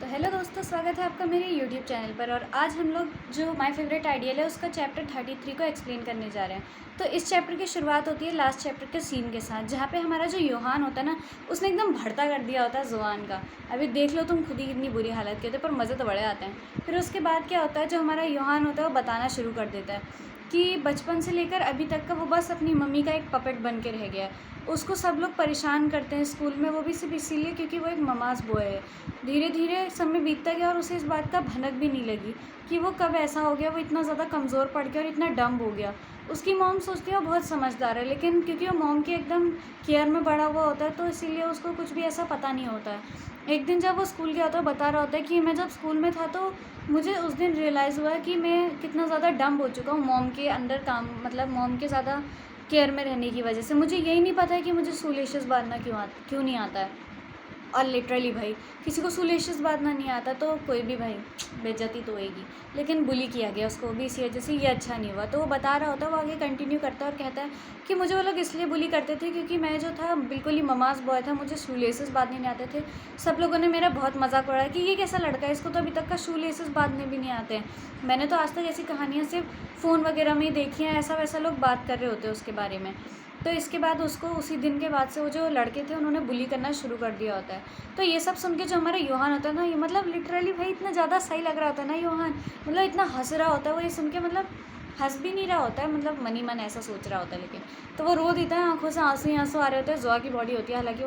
तो हेलो दोस्तों, स्वागत है आपका मेरे यूट्यूब चैनल पर। और आज हम लोग जो माय फेवरेट आइडियल है उसका चैप्टर 33 को एक्सप्लेन करने जा रहे हैं। तो इस चैप्टर की शुरुआत होती है लास्ट चैप्टर के सीन के साथ, जहाँ पे हमारा जो योहान होता है ना, उसने एकदम भड़ता कर दिया होता है जोआन का। अभी देख लो तुम खुद ही कितनी बुरी हालत के होते हैं, पर मज़े तो बड़े आते हैं। फिर उसके बाद क्या होता है, जो हमारा योहान होता है वो बताना शुरू कर देता है कि बचपन से लेकर अभी तक का वो बस अपनी मम्मी का एक पपेट बन के रह गया है। उसको सब लोग परेशान करते हैं स्कूल में, वो भी सिर्फ इसीलिए क्योंकि वो एक ममाज़ बॉय है। धीरे धीरे समय बीतता गया और उसे इस बात का भनक भी नहीं लगी कि वो कब ऐसा हो गया, वो इतना ज़्यादा कमज़ोर पड़ गया और इतना डम्ब हो गया। उसकी मॉम सोचती है वो बहुत समझदार है, लेकिन क्योंकि वो मॉम के एकदम केयर में बड़ा हुआ होता है तो इसीलिए उसको कुछ भी ऐसा पता नहीं होता है। एक दिन जब वो स्कूल गया तो बता रहा होता है कि मैं जब स्कूल में था तो मुझे उस दिन रियलाइज़ हुआ है कि मैं कितना ज़्यादा डम्ब हो चुका हूँ मॉम के अंडर काम, मतलब मॉम के ज़्यादा केयर में रहने की वजह से। मुझे यही नहीं पता है कि मुझे सोलेशियस बांधना क्यों नहीं आता है। और लिटरली भाई, किसी को सोलेशियस बांधना नहीं आता तो कोई भी भाई बेइज्जती तो होएगी। लेकिन बुली किया गया उसको भी इसी वजह से, ये अच्छा नहीं हुआ। तो वो बता रहा होता है, वो आगे कंटिन्यू करता है और कहता है कि मुझे वो लोग इसलिए बुली करते थे क्योंकि मैं जो था बिल्कुल ही ममाज़ बॉय था, मुझे शू लेसेस बांधने नहीं आते थे। सब लोगों ने मेरा बहुत मजाक उड़ाया कि ये कैसा लड़का है, इसको तो अभी तक का शू लेसेस बांधने भी नहीं आते हैं। मैंने तो आज तक ऐसी कहानियाँ सिर्फ फ़ोन वगैरह में ही देखी हैं, ऐसा वैसा लोग बात कर रहे होते हैं उसके बारे में। तो इसके बाद उसको उसी दिन के बाद से वो जो लड़के थे उन्होंने बुली करना शुरू कर दिया होता है। तो ये सब सुन के जो हमारा योहान होता है ना, ये मतलब लिटरली भाई इतना ज़्यादा सही लग रहा होता है ना योहान, मतलब इतना हंस रहा होता है वो ये सुन के, मतलब हंस भी नहीं रहा होता है, मतलब मन ही मन ऐसा सोच रहा होता है। लेकिन तो वो रो देता है, आंखों से आंसू ही आंसू आ रहे होते हैं। जोआ की बॉडी होती है, हालांकि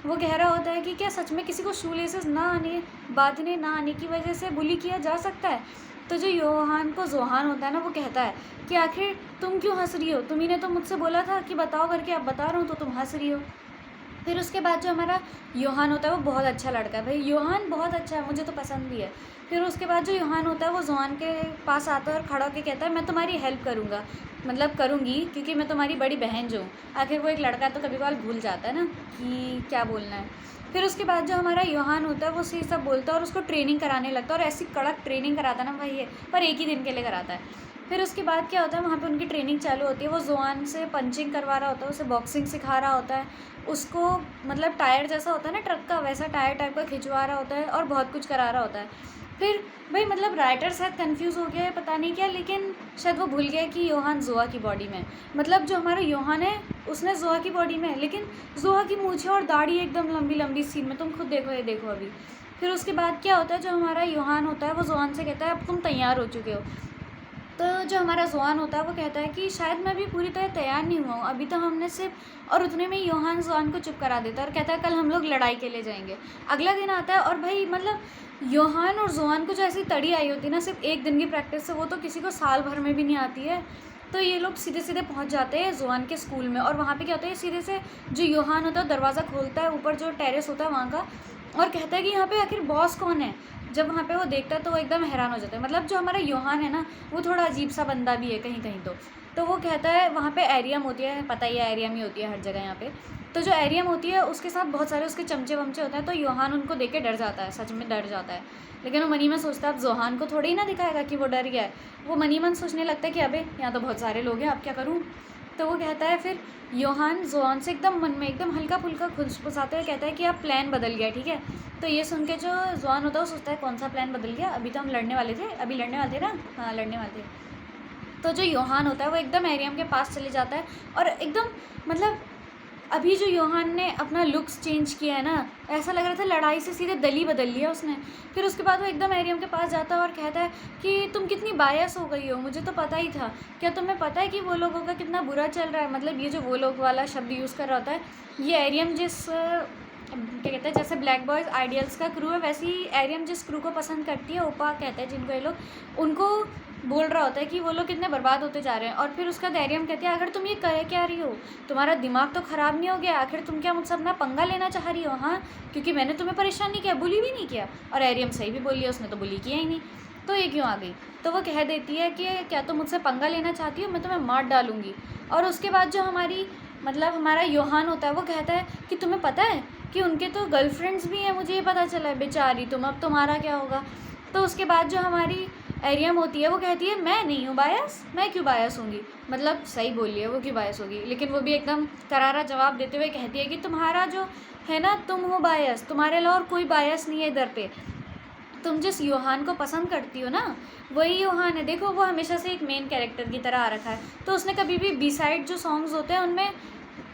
वो कह रहा होता है कि क्या सच में किसी को शू लेसेस बांधने ना आने की वजह से बुली किया जा सकता है। तो जो योहान को जोहान होता है ना, वो कहता है कि आखिर तुम क्यों हंस रही हो, तुम्ही ने तो मुझसे बोला था कि बताओ करके, अब बता रहा हूँ तो तुम हंस रही हो। फिर उसके बाद जो हमारा योहान होता है वो बहुत अच्छा लड़का है भाई, योहान बहुत अच्छा है, मुझे तो पसंद भी है। फिर उसके बाद जो योहान होता है वो जोहान के पास आता है और खड़ा होकर कहता है मैं तुम्हारी हेल्प करूँगा, मतलब करूँगी क्योंकि मैं तुम्हारी बड़ी बहन जो हूँ। आखिर वो एक लड़का तो कभी कभार भूल जाता है ना कि क्या बोलना है। फिर उसके बाद जो हमारा योहान होता है वो सही सब बोलता है और उसको ट्रेनिंग कराने लगता है, और ऐसी कड़क ट्रेनिंग कराता है ना भाई ये, पर एक ही दिन के लिए कराता है। फिर उसके बाद क्या होता है, वहाँ पे उनकी ट्रेनिंग चालू होती है। वो जोआन से पंचिंग करवा रहा होता है, उसे बॉक्सिंग सिखा रहा होता है, उसको मतलब टायर जैसा होता है ना ट्रक का, वैसा टायर टाइप का खिंचवा रहा होता है और बहुत कुछ करा रहा होता है। फिर भाई मतलब राइटर शायद कंफ्यूज हो गया है, पता नहीं क्या, लेकिन शायद वो भूल गया कि योहान जोआ की बॉडी में, मतलब जो हमारा योहान है उसने जोआ की बॉडी में है, लेकिन जोआ की मूछें और दाढ़ी एकदम लंबी लंबी सीन में, तुम खुद देखो, ये देखो अभी। फिर उसके बाद क्या होता है, जो हमारा योहान होता है वो जोआन से कहता है अब तुम तैयार हो चुके हो। तो जो हमारा जोआन होता है वो कहता है कि शायद मैं भी पूरी तरह तैयार नहीं हुआ हूँ, अभी तो हमने सिर्फ, और उतने में योहान जोआन को चुप करा देता है और कहता है कल हम लोग लड़ाई के लिए जाएंगे। अगला दिन आता है और भाई मतलब योहान और जोआन को जो ऐसी तड़ी आई होती है ना सिर्फ एक दिन की प्रैक्टिस से, वो तो किसी को साल भर में भी नहीं आती है। तो ये लोग सीधे सीधे पहुंच जाते हैं जोआन के स्कूल में, और वहाँ पे क्या होता है, सीधे से जो योहान होता है दरवाज़ा खोलता है, ऊपर जो टेरेस होता है वहाँ का, और कहता है कि यहाँ पे आखिर बॉस कौन है। जब वहाँ पे वो देखता है तो वो एकदम हैरान हो जाता है, मतलब जो हमारा योहान है ना वो थोड़ा अजीब सा बंदा भी है कहीं कहीं। तो वो कहता है वहाँ पे एरियम होती है, पता ही है एरियम ही होती है हर जगह यहाँ पे। तो जो एरियम होती है उसके साथ बहुत सारे उसके चमचे वमचे होते हैं, तो योहान उनको देख के डर जाता है, सच में डर जाता है। लेकिन वो मनी मन सोचता है अब जोहान को थोड़ी ही ना दिखाएगा कि वो डर गया है। वो मनी मन सोचने लगता है कि अबे यहाँ तो बहुत सारे लोग हैं, अब क्या करूँ। तो वो कहता है फिर योहान जोहान से एकदम मन में एकदम हल्का फुल्का खुशफुसाते हुए कहता है कि अब प्लान बदल गया, ठीक है। तो ये सुन के जो जोहान होता है वो सोचता है कौन सा प्लान बदल गया, अभी तो हम लड़ने वाले थे, अभी लड़ने वाले थे ना, हाँ लड़ने वाले थे। तो जो योहान होता है वो एकदम एरियम के पास चले जाता है और एकदम मतलब अभी जो योहान ने अपना लुक्स चेंज किया है ना, ऐसा लग रहा था लड़ाई से सीधे दली बदल लिया उसने। फिर उसके बाद वो एकदम एरियम के पास जाता है और कहता है कि तुम कितनी बायस हो गई हो, मुझे तो पता ही था। क्या तुम्हें पता है कि वो लोगों का कितना बुरा चल रहा है, मतलब ये जो वो लोग वाला शब्द यूज़ कर रहा होता है, ये एरियम जिस क्या कहते हैं, जैसे ब्लैक बॉयज़ आइडियल्स का क्रू है वैसे ही एरियम जिस क्रू को पसंद करती है, ओपा कहते हैं जिनको ये लोग, उनको बोल रहा होता है कि वो लोग कितने बर्बाद होते जा रहे हैं। और फिर उसका एरियम कहती है आखिर तुम ये कर क्या रही हो, तुम्हारा दिमाग तो ख़राब नहीं हो गया, आखिर तुम क्या मुझसे अपना पंगा लेना चाह रही हो, हाँ क्योंकि मैंने तुम्हें परेशान नहीं किया, बुली भी नहीं किया। और एरियम सही भी बोली है, उसने तो बुली किया ही नहीं, तो ये क्यों आ गई। तो वो कह देती है कि क्या तुम मुझसे पंगा लेना चाहती हो, मैं तुम्हें मार डालूंगी। और उसके बाद जो हमारी मतलब हमारा योहान होता है वो कहता है कि तुम्हें पता है कि उनके तो गर्लफ्रेंड्स भी हैं, मुझे ये पता चला है, बेचारी तुम, अब तुम्हारा क्या होगा। तो उसके बाद जो हमारी एरियम होती है वो कहती है मैं नहीं हूँ बायस, मैं क्यों बायस होंगी, मतलब सही बोली है, वो क्यों बायस होगी। लेकिन वो भी एकदम करारा जवाब देते हुए कहती है कि तुम्हारा जो है ना, तुम हो बायस, तुम्हारे अलावा और कोई बायस नहीं है इधर पे। तुम जिस योहान को पसंद करती हो ना, वही योहान है। देखो वो हमेशा से एक मेन कैरेक्टर की तरह आ रखा है, तो उसने कभी भी बी साइड जो सॉन्ग्स होते हैं उनमें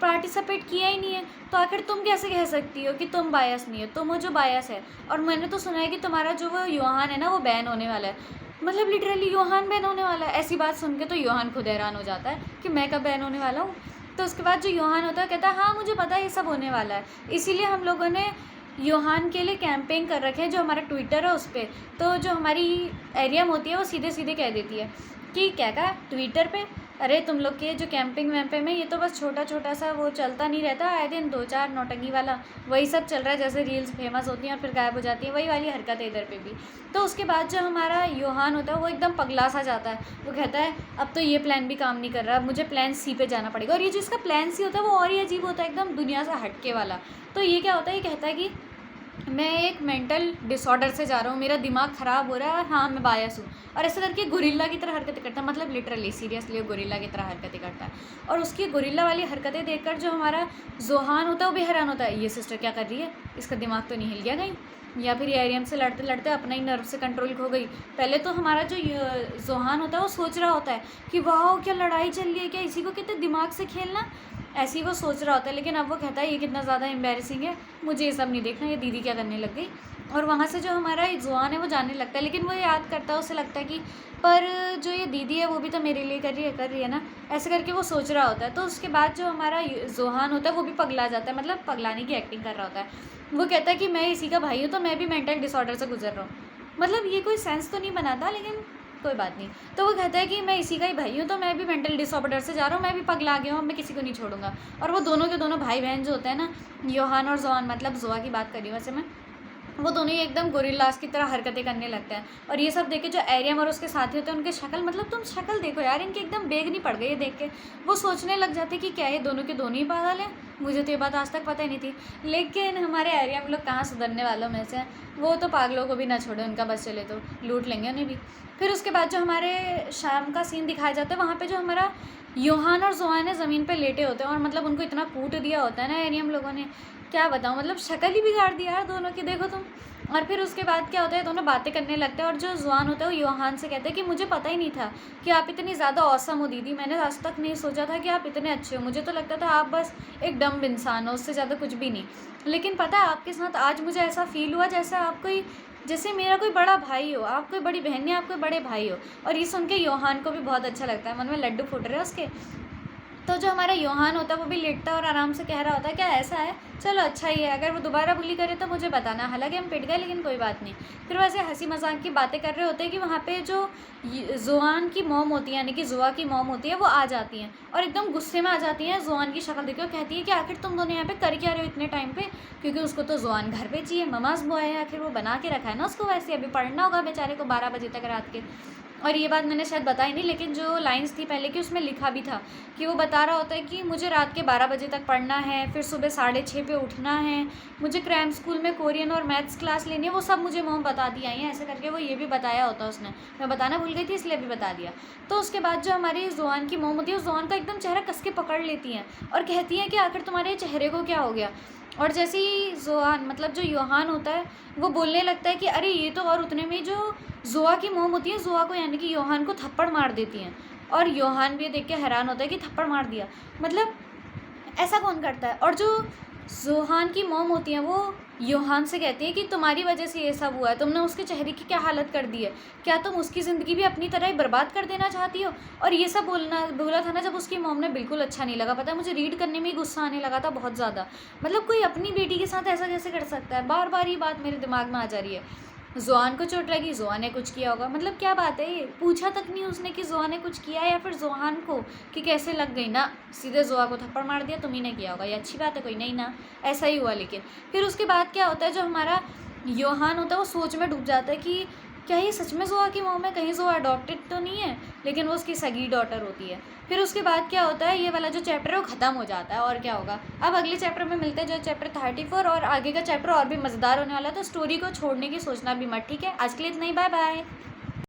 पार्टिसिपेट किया ही नहीं है। तो आखिर तुम कैसे कह सकती हो कि तुम बायस नहीं हो? तुम हो जो बायस है। और मैंने तो सुना है कि तुम्हारा जो वो योहान है ना, वो बैन होने वाला है। मतलब लिटरली योहान बैन होने वाला है। ऐसी बात सुन के तो योहान खुद हैरान हो जाता है कि मैं कब बैन होने वाला हूँ। तो उसके बाद जो योहान होता है कहता है हाँ मुझे पता है ये सब होने वाला है, इसीलिए हम लोगों ने योहान के लिए कैंपेन कर रखे हैं। जो हमारा ट्विटर है उस पर, तो जो हमारी एरियम होती है वो सीधे सीधे कह देती है कि क्या कहा ट्विटर पे, अरे तुम लोग के जो कैंपिंग वैम्पिंग में ये तो बस छोटा छोटा सा वो चलता नहीं रहता, आए दिन 2-4 नौटंकी वाला वही सब चल रहा है, जैसे रील्स फेमस होती हैं और फिर गायब हो जाती है, वही वाली हरकत है इधर पे भी। तो उसके बाद जो हमारा योहान होता है वो एकदम पगला सा जाता है। वो कहता है अब तो ये प्लान भी काम नहीं कर रहा, अब मुझे प्लान सी पे जाना पड़ेगा। और ये जो इसका प्लान सी होता है वो और ही अजीब होता है, एकदम दुनिया से हटके वाला। तो ये क्या होता है, ये कहता है कि मैं एक मेंटल डिसऑर्डर से जा रहा हूँ, मेरा दिमाग ख़राब हो रहा है और हाँ मैं बायस हूँ। और ऐसे करके गोरिल्ला की तरह हरकतें करता है, मतलब लिटरली सीरियसली वो गोरिल्ला की तरह हरकतें करता है। और उसकी गोरिल्ला वाली हरकतें देखकर जो हमारा जोहान होता है वो भी हैरान होता है, ये सिस्टर क्या कर रही है, इसका दिमाग तो नहीं हिल गया कहीं, या फिर एरियम से लड़ते लड़ते अपना ही नर्व से कंट्रोल खो गई। पहले तो हमारा जो जोहान होता है वो सोच रहा होता है कि वाह क्या लड़ाई चल रही है, क्या इसी को कहते दिमाग से खेलना, ऐसे ही वो सोच रहा होता है। लेकिन अब वो कहता है ये कितना ज़्यादा एम्बेरसिंग है, मुझे ये सब नहीं देखना, ये दीदी क्या करने लग गई। और वहाँ से जो हमारा जोहान है वो जाने लगता है, लेकिन वो याद करता है, उसे लगता है कि पर जो ये दीदी है वो भी तो मेरे लिए कर रही है ना, ऐसे करके वो सोच रहा होता है। तो उसके बाद जो हमारा जोहान होता है वो भी पगला जाता है, मतलब पगलाने की एक्टिंग कर रहा होता है। वो कहता है कि मैं इसी का भाई हूँ, तो मैं भी मेंटल डिसऑर्डर से गुजर रहा हूँ। मतलब ये कोई सेंस तो नहीं बनाता, लेकिन कोई बात नहीं। तो वो कहता है कि मैं इसी का ही भाई हूँ, तो मैं भी मेंटल डिसऑर्डर से जा रहा हूँ, मैं भी पगला गया हूँ, मैं किसी को नहीं छोड़ूंगा। और वो दोनों के दोनों भाई बहन जो होते हैं ना, योहान और जोहान, मतलब जोआ की बात कर रही हूँ वैसे मैं, वो दोनों ही एकदम गोरिल्लास की तरह हरकतें करने लगते हैं। और ये सब देख के जो एरियम और उसके साथी होते हैं उनके शक्ल, मतलब तुम शक्ल देखो यार इनकी, एकदम बेगनी पड़ गई है देख के। वो सोचने लग जाते कि क्या ये दोनों के दोनों ही पागल हैं, मुझे तो ये बात आज तक पता ही नहीं थी। लेकिन हमारे एरियम लोग कहाँ सुधरने वालों में से, वो तो पागलों को भी ना छोड़े, उनका बस चले तो लूट लेंगे उन्हें भी। फिर उसके बाद जो हमारे शाम का सीन दिखाया जाता है, वहाँ पे जो हमारा योहान और जोहान है ज़मीन पे लेटे होते हैं, और मतलब उनको इतना कूट दिया होता है ना एरियम लोगों ने, क्या बताऊँ, मतलब शक्ल ही बिगाड़ दी यार दोनों की, देखो तुम। और फिर उसके बाद क्या होता है, दोनों बातें करने लगते हैं, और जो जोहान होता है वो योहान से कहते हैं कि मुझे पता ही नहीं था कि आप इतनी ज़्यादा औसम हो दीदी, मैंने आज तक नहीं सोचा था कि आप इतने अच्छे हो, मुझे तो लगता था आप बस एक डम्ब इंसान हो, उससे ज़्यादा कुछ भी नहीं। लेकिन पता है आपके साथ आज मुझे ऐसा फील हुआ जैसे आप कोई, जैसे मेरा कोई बड़ा भाई हो, आप कोई बड़ी बहन या आप कोई बड़े भाई हो। और ये सुन के योहान को भी बहुत अच्छा लगता है, मन में लड्डू फूट रहे हैं उसके। तो जो हमारा योहान होता है वो भी लेटता है और आराम से कह रहा होता है क्या ऐसा है, चलो अच्छा ही है, अगर वो दोबारा बुली करे तो मुझे बताना, हालांकि हम पिट गए लेकिन कोई बात नहीं। फिर वैसे हंसी मजाक की बातें कर रहे होते हैं कि वहाँ पे जो जोहान की मॉम होती है, यानी कि जोआ की मॉम होती है, वो आ जाती हैं और एकदम गुस्से में आ जाती हैं। जोहान की शक्ल देखो, कहती है कि आखिर तुम दोनों यहाँ पे कर क्या रहे हो इतने टाइम पे, क्योंकि उसको तो जोहान घर पे चाहिए, ममाज बॉय है, आखिर वो बना के रखा है ना उसको, वैसे अभी पढ़ना होगा बेचारे को 12 बजे तक रात के। और ये बात मैंने शायद बताई नहीं, लेकिन जो लाइंस थी पहले की उसमें लिखा भी था कि वो बता रहा होता है कि मुझे रात के 12 बजे तक पढ़ना है, फिर सुबह 6:30 पे उठना है, मुझे क्रैम स्कूल में कोरियन और मैथ्स क्लास लेनी है, वो सब मुझे मॉम बता दी आई हैं, ऐसे करके वो ये भी बताया होता है उसने, मैं बताना भूल गई थी इसलिए भी बता दिया। तो उसके बाद जो हमारी जोहान की मॉम होती है, जोहान का एकदम चेहरा कस के पकड़ लेती हैं और कहती हैं कि आखिर तुम्हारे चेहरे को क्या हो गया। और जैसे ही जोहान, मतलब जो योहान होता है, वो बोलने लगता है कि अरे ये तो, और उतने में जो जोआ की मॉम होती है, जोआ को यानी कि योहान को थप्पड़ मार देती हैं। और योहान भी देख के हैरान होता है कि थप्पड़ मार दिया, मतलब ऐसा कौन करता है। और जो जोहान की मॉम होती हैं वो योहान से कहती है कि तुम्हारी वजह से ये सब हुआ है, तुमने उसके चेहरे की क्या हालत कर दी है, क्या तुम उसकी ज़िंदगी भी अपनी तरह ही बर्बाद कर देना चाहती हो। और ये सब बोला था ना जब उसकी मॉम ने, बिल्कुल अच्छा नहीं लगा। पता है मुझे रीड करने में ही गुस्सा आने लगा था बहुत ज़्यादा, मतलब कोई अपनी बेटी के साथ ऐसा कैसे कर सकता है। बार बार ये बात मेरे दिमाग में आ जा रही है, जोहान को चोट लगी, जोआ ने कुछ किया होगा, मतलब क्या बात है ये, पूछा तक नहीं उसने कि जोआ ने कुछ किया या फिर जोहान को कि कैसे लग गई ना, सीधे जोआ को थप्पड़ मार दिया, तुम ही ने किया होगा, ये अच्छी बात है, कोई नहीं ना, ऐसा ही हुआ। लेकिन फिर उसके बाद क्या होता है, जो हमारा योहान होता है वो सोच में डूब जाता है कि क्या ये सच में जोआ की मॉम है, कहीं जोआ अडॉप्टेड तो नहीं है, लेकिन वो उसकी सगी डॉटर होती है। फिर उसके बाद क्या होता है, ये वाला जो चैप्टर है वो ख़त्म हो जाता है। और क्या होगा, अब अगले चैप्टर में मिलते हैं जो चैप्टर 34, और आगे का चैप्टर और भी मज़ेदार होने वाला है, तो स्टोरी को छोड़ने की सोचना भी मत, ठीक है। आज के लिए इतना ही, बाय बाय।